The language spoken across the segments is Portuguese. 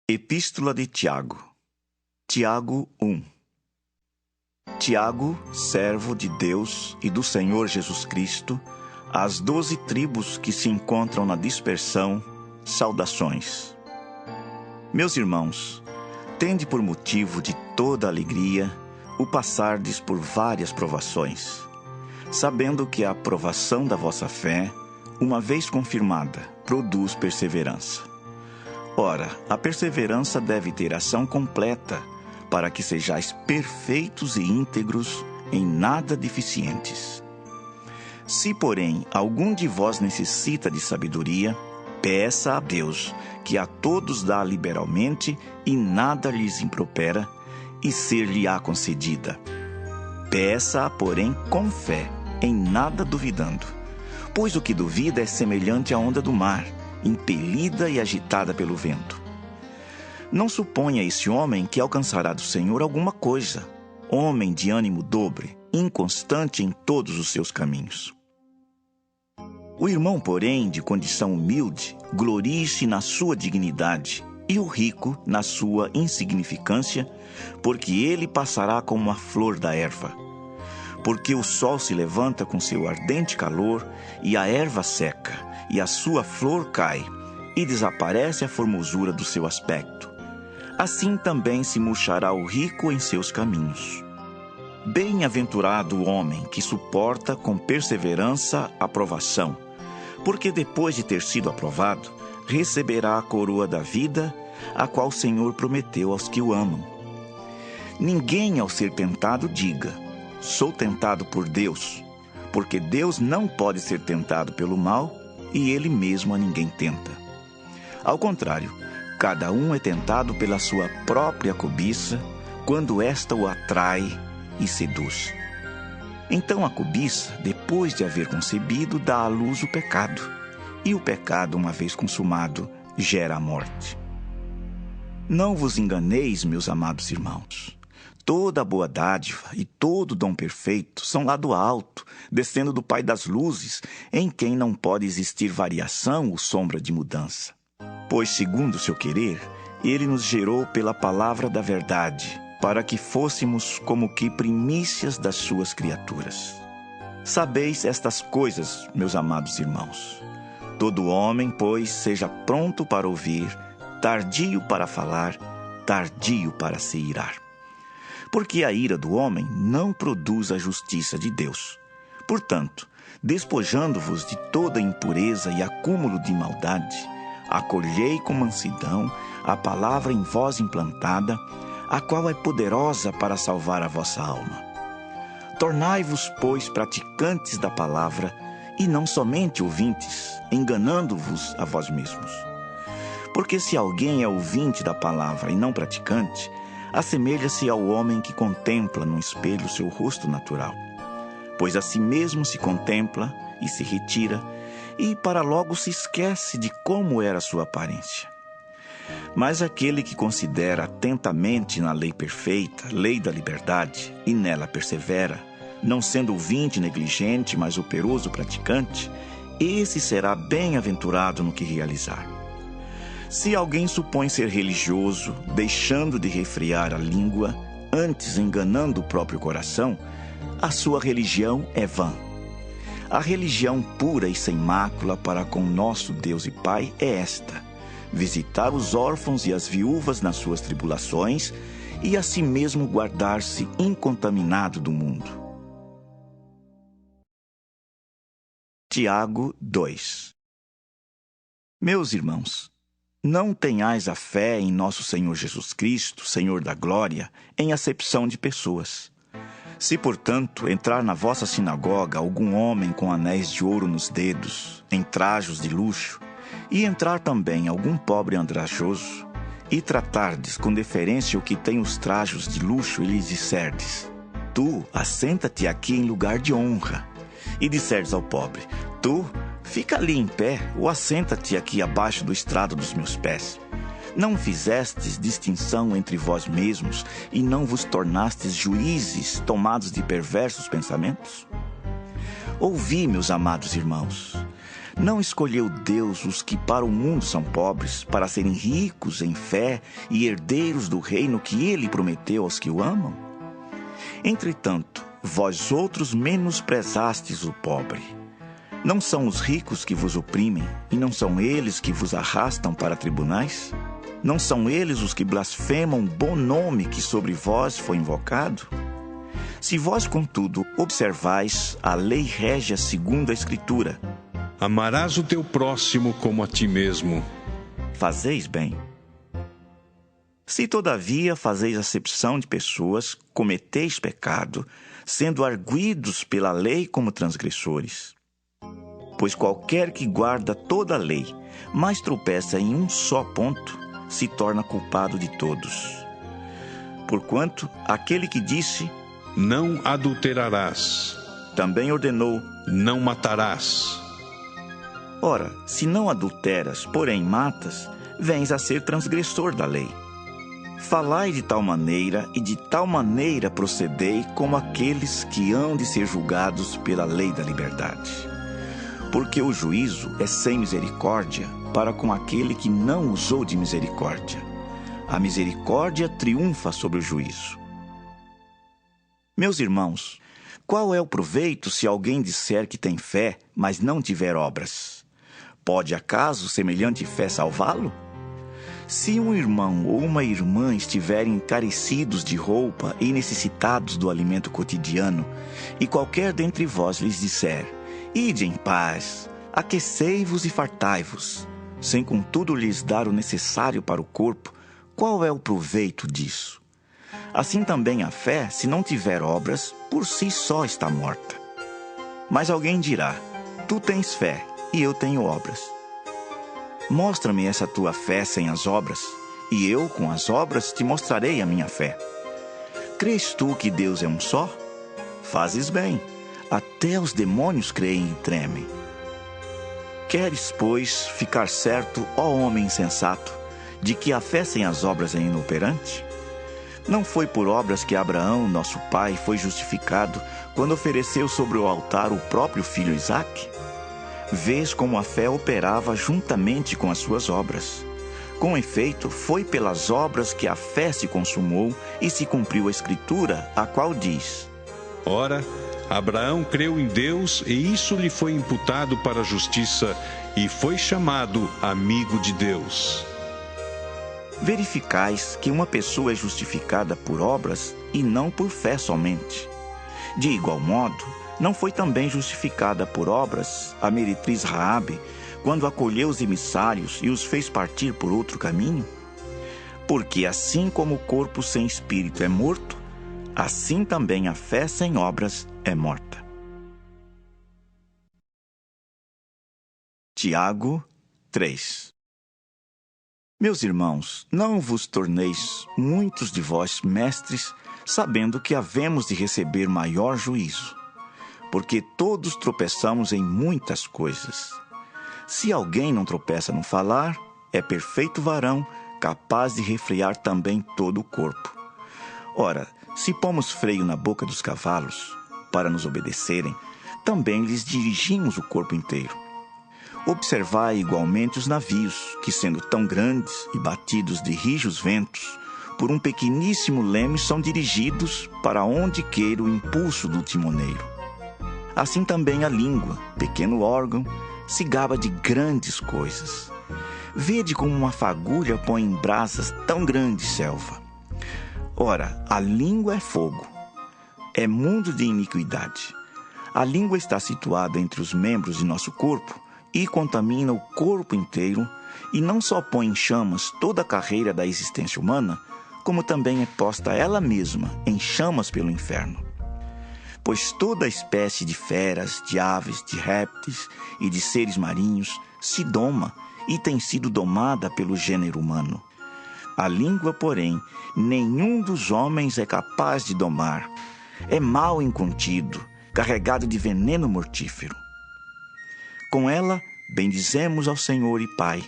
Epístola de Tiago. Tiago 1. Tiago, servo de Deus e do Senhor Jesus Cristo, às 12 tribos que se encontram na dispersão, saudações. Meus irmãos, tende por motivo de toda alegria o passardes por várias provações, sabendo que a aprovação da vossa fé, uma vez confirmada, produz perseverança. Ora, a perseverança deve ter ação completa, para que sejais perfeitos e íntegros, em nada deficientes. Se, porém, algum de vós necessita de sabedoria, peça a Deus, que a todos dá liberalmente e nada lhes impropera, e ser-lhe-á concedida. Peça-a, porém, com fé, em nada duvidando. Pois o que duvida é semelhante à onda do mar, impelida e agitada pelo vento. Não suponha esse homem que alcançará do Senhor alguma coisa, homem de ânimo dobre, inconstante em todos os seus caminhos. O irmão, porém, de condição humilde, glorie-se na sua dignidade, e o rico na sua insignificância, porque ele passará como a flor da erva. Porque o sol se levanta com seu ardente calor, e a erva seca, e a sua flor cai, e desaparece a formosura do seu aspecto. Assim também se murchará o rico em seus caminhos. Bem-aventurado o homem que suporta com perseverança a provação, porque depois de ter sido aprovado, receberá a coroa da vida, a qual o Senhor prometeu aos que o amam. Ninguém, ao ser tentado, diga: sou tentado por Deus, porque Deus não pode ser tentado pelo mal, e Ele mesmo a ninguém tenta. Ao contrário, cada um é tentado pela sua própria cobiça, quando esta o atrai e seduz. Então a cobiça, depois de haver concebido, dá à luz o pecado, e o pecado, uma vez consumado, gera a morte. Não vos enganeis, meus amados irmãos. Toda a boa dádiva e todo dom perfeito são lá do alto, descendo do Pai das luzes, em quem não pode existir variação ou sombra de mudança. Pois, segundo o seu querer, Ele nos gerou pela palavra da verdade, para que fôssemos como que primícias das suas criaturas. Sabeis estas coisas, meus amados irmãos. Todo homem, pois, seja pronto para ouvir, tardio para falar, tardio para se irar. Porque a ira do homem não produz a justiça de Deus. Portanto, despojando-vos de toda impureza e acúmulo de maldade, acolhei com mansidão a palavra em vós implantada, a qual é poderosa para salvar a vossa alma. Tornai-vos, pois, praticantes da palavra, e não somente ouvintes, enganando-vos a vós mesmos. Porque se alguém é ouvinte da palavra e não praticante, assemelha-se ao homem que contempla no espelho seu rosto natural. Pois a si mesmo se contempla e se retira, e para logo se esquece de como era sua aparência. Mas aquele que considera atentamente na lei perfeita, lei da liberdade, e nela persevera, não sendo ouvinte negligente, mas operoso praticante, esse será bem-aventurado no que realizar. Se alguém supõe ser religioso, deixando de refrear a língua, antes enganando o próprio coração, a sua religião é vã. A religião pura e sem mácula para com nosso Deus e Pai é esta: visitar os órfãos e as viúvas nas suas tribulações e a si mesmo guardar-se incontaminado do mundo. Tiago 2. Meus irmãos, não tenhais a fé em nosso Senhor Jesus Cristo, Senhor da glória, em acepção de pessoas. Se, portanto, entrar na vossa sinagoga algum homem com anéis de ouro nos dedos, em trajos de luxo, e entrar também algum pobre andrajoso, e tratardes com deferência o que tem os trajos de luxo, e lhes disserdes: tu, assenta-te aqui em lugar de honra. E disserdes ao pobre: tu, fica ali em pé, ou assenta-te aqui abaixo do estrado dos meus pés. Não fizestes distinção entre vós mesmos e não vos tornastes juízes tomados de perversos pensamentos? Ouvi, meus amados irmãos. Não escolheu Deus os que para o mundo são pobres, para serem ricos em fé e herdeiros do reino que ele prometeu aos que o amam? Entretanto, vós outros menosprezastes o pobre. Não são os ricos que vos oprimem, e não são eles que vos arrastam para tribunais? Não são eles os que blasfemam o bom nome que sobre vós foi invocado? Se vós, contudo, observais a lei régia segundo a Escritura, amarás o teu próximo como a ti mesmo, fazeis bem. Se, todavia, fazeis acepção de pessoas, cometeis pecado, sendo arguidos pela lei como transgressores. Pois qualquer que guarda toda a lei, mas tropeça em um só ponto, se torna culpado de todos. Porquanto, aquele que disse, não adulterarás, também ordenou, não matarás. Ora, se não adulteras, porém matas, vens a ser transgressor da lei. Falai de tal maneira e de tal maneira procedei como aqueles que hão de ser julgados pela lei da liberdade. Porque o juízo é sem misericórdia para com aquele que não usou de misericórdia. A misericórdia triunfa sobre o juízo. Meus irmãos, qual é o proveito se alguém disser que tem fé, mas não tiver obras? Pode acaso semelhante fé salvá-lo? Se um irmão ou uma irmã estiverem encarecidos de roupa e necessitados do alimento cotidiano, e qualquer dentre vós lhes disser, ide em paz, aquecei-vos e fartai-vos, sem contudo lhes dar o necessário para o corpo, qual é o proveito disso? Assim também a fé, se não tiver obras, por si só está morta. Mas alguém dirá, tu tens fé e eu tenho obras. Mostra-me essa tua fé sem as obras, e eu, com as obras, te mostrarei a minha fé. Crês tu que Deus é um só? Fazes bem, até os demônios creem e tremem. Queres, pois, ficar certo, ó homem insensato, de que a fé sem as obras é inoperante? Não foi por obras que Abraão, nosso pai, foi justificado quando ofereceu sobre o altar o próprio filho Isaque? Vês como a fé operava juntamente com as suas obras. Com efeito, foi pelas obras que a fé se consumou e se cumpriu a Escritura, a qual diz: ora, Abraão creu em Deus e isso lhe foi imputado para a justiça e foi chamado amigo de Deus. Verificais que uma pessoa é justificada por obras e não por fé somente. De igual modo, não foi também justificada por obras a meretriz Raabe, quando acolheu os emissários e os fez partir por outro caminho? Porque assim como o corpo sem espírito é morto, assim também a fé sem obras é morta. Tiago 3. Meus irmãos, não vos torneis muitos de vós mestres, sabendo que havemos de receber maior juízo. Porque todos tropeçamos em muitas coisas. Se alguém não tropeça no falar, é perfeito varão, capaz de refrear também todo o corpo. Ora, se pomos freio na boca dos cavalos, para nos obedecerem, também lhes dirigimos o corpo inteiro. Observai igualmente os navios, que sendo tão grandes e batidos de rijos ventos, por um pequeníssimo leme são dirigidos para onde queira o impulso do timoneiro. Assim também a língua, pequeno órgão, se gaba de grandes coisas. Vede como uma fagulha põe em brasas tão grande selva. Ora, a língua é fogo, é mundo de iniquidade. A língua está situada entre os membros de nosso corpo e contamina o corpo inteiro, e não só põe em chamas toda a carreira da existência humana, como também é posta ela mesma em chamas pelo inferno. Pois toda espécie de feras, de aves, de répteis e de seres marinhos se doma e tem sido domada pelo gênero humano. A língua, porém, nenhum dos homens é capaz de domar. É mal incontido, carregado de veneno mortífero. Com ela, bendizemos ao Senhor e Pai.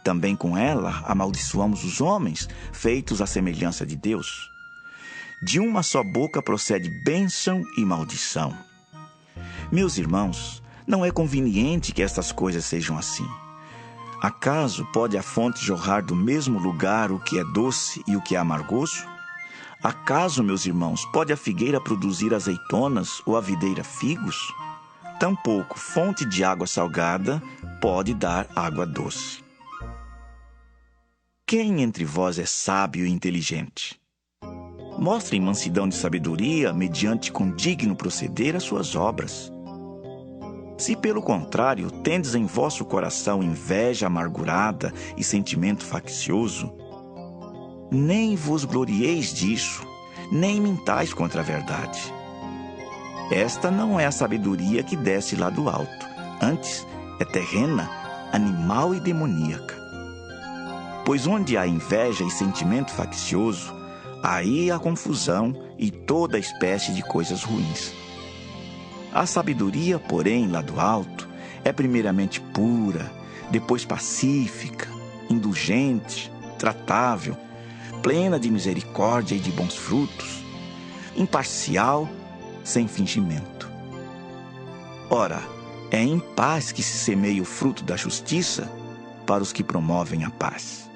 Também com ela, amaldiçoamos os homens, feitos à semelhança de Deus. De uma só boca procede bênção e maldição. Meus irmãos, Não é conveniente que estas coisas sejam assim. Acaso pode a fonte jorrar do mesmo lugar o que é doce e o que é amargoso? Acaso, meus irmãos, pode a figueira produzir azeitonas ou a videira figos? Tampouco fonte de água salgada pode dar água doce. Quem entre vós é sábio e inteligente? Mostrem mansidão de sabedoria mediante condigno proceder as suas obras. Se, pelo contrário, tendes em vosso coração inveja amargurada e sentimento faccioso, nem vos glorieis disso, nem mintais contra a verdade. Esta não é a sabedoria que desce lá do alto, antes é terrena, animal e demoníaca. Pois onde há inveja e sentimento faccioso, aí há confusão e toda espécie de coisas ruins. A sabedoria, porém, lá do alto, é primeiramente pura, depois pacífica, indulgente, tratável, plena de misericórdia e de bons frutos, imparcial, sem fingimento. Ora, é em paz que se semeia o fruto da justiça para os que promovem a paz.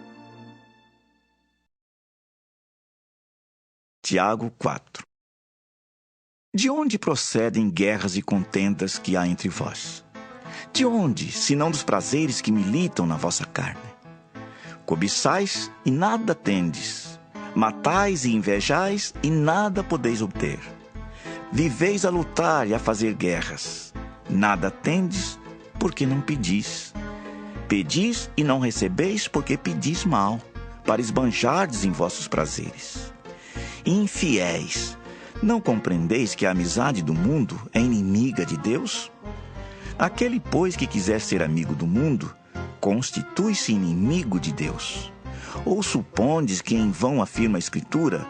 Tiago 4. De onde procedem guerras e contendas que há entre vós? De onde, senão dos prazeres que militam na vossa carne? Cobiçais e nada tendes, matais e invejais e nada podeis obter. Viveis a lutar e a fazer guerras, nada tendes porque não pedis. Pedis e não recebeis porque pedis mal, para esbanjardes em vossos prazeres. Infiéis, não compreendeis que a amizade do mundo é inimiga de Deus? Aquele, pois, que quiser ser amigo do mundo, constitui-se inimigo de Deus. Ou supondes que em vão afirma a Escritura?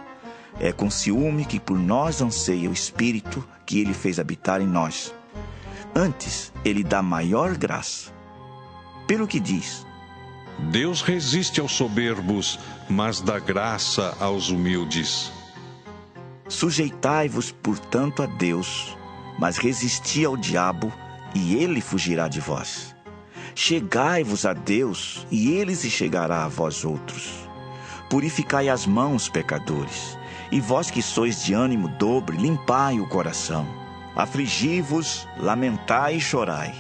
É com ciúme que por nós anseia o Espírito que Ele fez habitar em nós. Antes, Ele dá maior graça. Pelo que diz: Deus resiste aos soberbos, mas dá graça aos humildes. Sujeitai-vos, portanto, a Deus, mas resisti ao diabo, e ele fugirá de vós. Chegai-vos a Deus, e ele se chegará a vós outros. Purificai as mãos, pecadores, e vós que sois de ânimo dobre, limpai o coração. Afligi-vos, lamentai e chorai.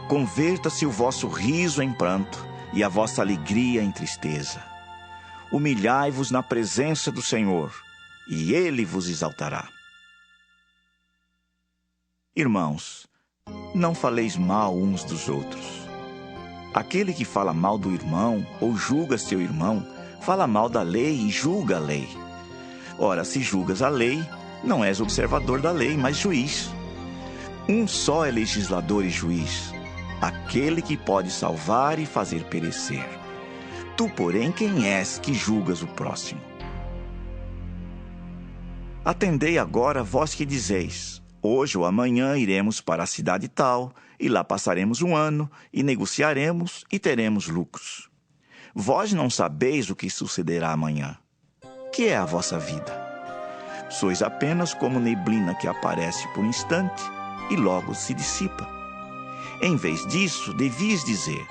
Converta-se o vosso riso em pranto, e a vossa alegria em tristeza. Humilhai-vos na presença do Senhor, e Ele vos exaltará. Irmãos, não faleis mal uns dos outros. Aquele que fala mal do irmão ou julga seu irmão, fala mal da lei e julga a lei. Ora, se julgas a lei, não és observador da lei, mas juiz. Um só é legislador e juiz, aquele que pode salvar e fazer perecer. Tu, porém, quem és que julgas o próximo? Atendei agora vós que dizeis: hoje ou amanhã iremos para a cidade tal, e lá passaremos um ano, e negociaremos, e teremos lucros. Vós não sabeis o que sucederá amanhã. Que é a vossa vida? Sois apenas como neblina que aparece por instante, e logo se dissipa. Em vez disso, devias dizer: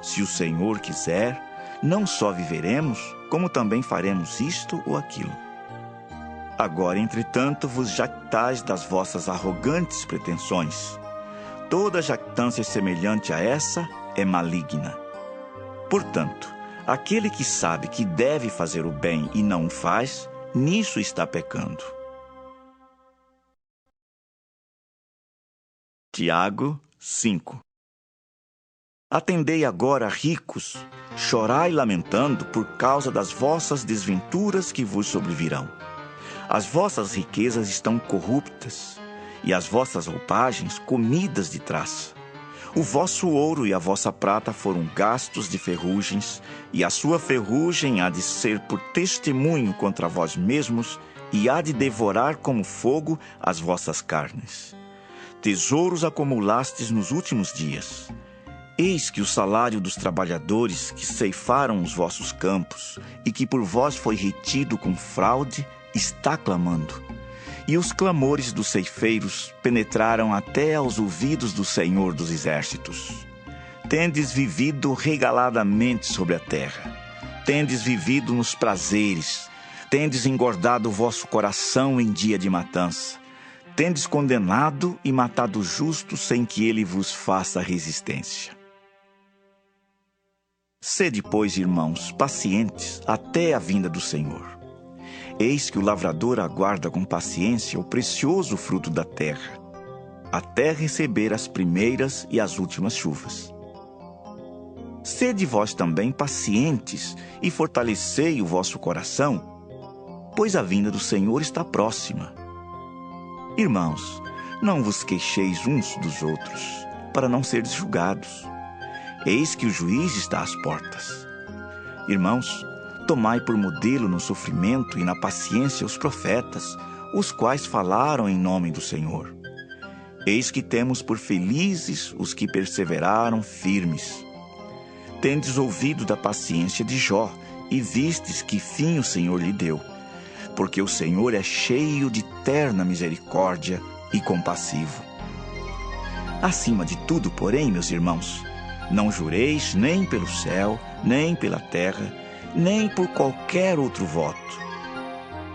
se o Senhor quiser, não só viveremos, como também faremos isto ou aquilo. Agora, entretanto, vos jactais das vossas arrogantes pretensões. Toda jactância semelhante a essa é maligna. Portanto, aquele que sabe que deve fazer o bem e não o faz, nisso está pecando. Tiago 5. Atendei agora, ricos, chorai lamentando por causa das vossas desventuras que vos sobrevirão. As vossas riquezas estão corruptas, e as vossas roupagens comidas de traça. O vosso ouro e a vossa prata foram gastos de ferrugens, e a sua ferrugem há de ser por testemunho contra vós mesmos, e há de devorar como fogo as vossas carnes. Tesouros acumulastes nos últimos dias. Eis que o salário dos trabalhadores que ceifaram os vossos campos, e que por vós foi retido com fraude, está clamando. e os clamores dos ceifeiros penetraram até aos ouvidos do Senhor dos Exércitos. Tendes vivido regaladamente sobre a terra, tendes vivido nos prazeres, tendes engordado o vosso coração em dia de matança, tendes condenado e matado o justo sem que ele vos faça resistência. Sede, pois, irmãos, pacientes até a vinda do Senhor. Eis que o lavrador aguarda com paciência o precioso fruto da terra, até receber as primeiras e as últimas chuvas. Sede vós também pacientes e fortalecei o vosso coração, pois a vinda do Senhor está próxima. Irmãos, não vos queixeis uns dos outros, para não seres julgados. Eis que o juiz está às portas. Irmãos, tomai por modelo no sofrimento e na paciência os profetas, os quais falaram em nome do Senhor. Eis que temos por felizes os que perseveraram firmes. Tendes ouvido da paciência de Jó, e vistes que fim o Senhor lhe deu. Porque o Senhor é cheio de terna misericórdia e compassivo. Acima de tudo, porém, meus irmãos, não jureis nem pelo céu, nem pela terra, nem por qualquer outro voto.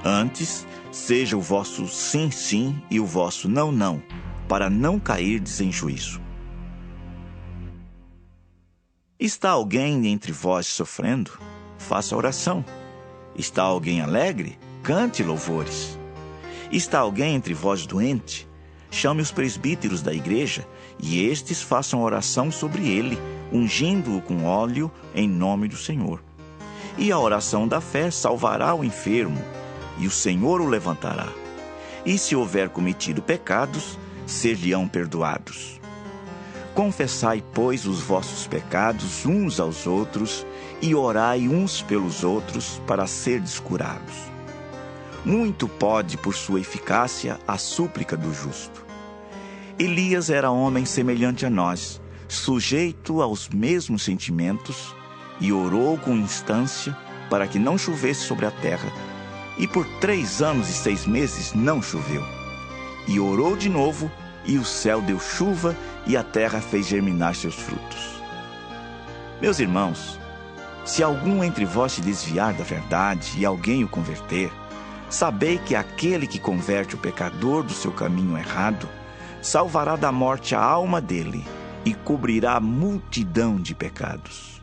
Antes, seja o vosso sim, sim e o vosso não, não, para não cairdes em juízo. Está alguém entre vós sofrendo? Faça oração. Está alguém alegre? Cante louvores. Está alguém entre vós doente? Chame os presbíteros da igreja, e estes façam oração sobre ele, ungindo-o com óleo em nome do Senhor. E a oração da fé salvará o enfermo, e o Senhor o levantará. E se houver cometido pecados, ser-lhe-ão perdoados. Confessai, pois, os vossos pecados uns aos outros, e orai uns pelos outros para serdes curados. Muito pode, por sua eficácia, a súplica do justo. Elias era homem semelhante a nós, sujeito aos mesmos sentimentos, e orou com instância para que não chovesse sobre a terra, e por 3 anos e 6 meses não choveu. E orou de novo, e o céu deu chuva, e a terra fez germinar seus frutos. Meus irmãos, se algum entre vós se desviar da verdade e alguém o converter, sabei que aquele que converte o pecador do seu caminho errado, salvará da morte a alma dele e cobrirá multidão de pecados.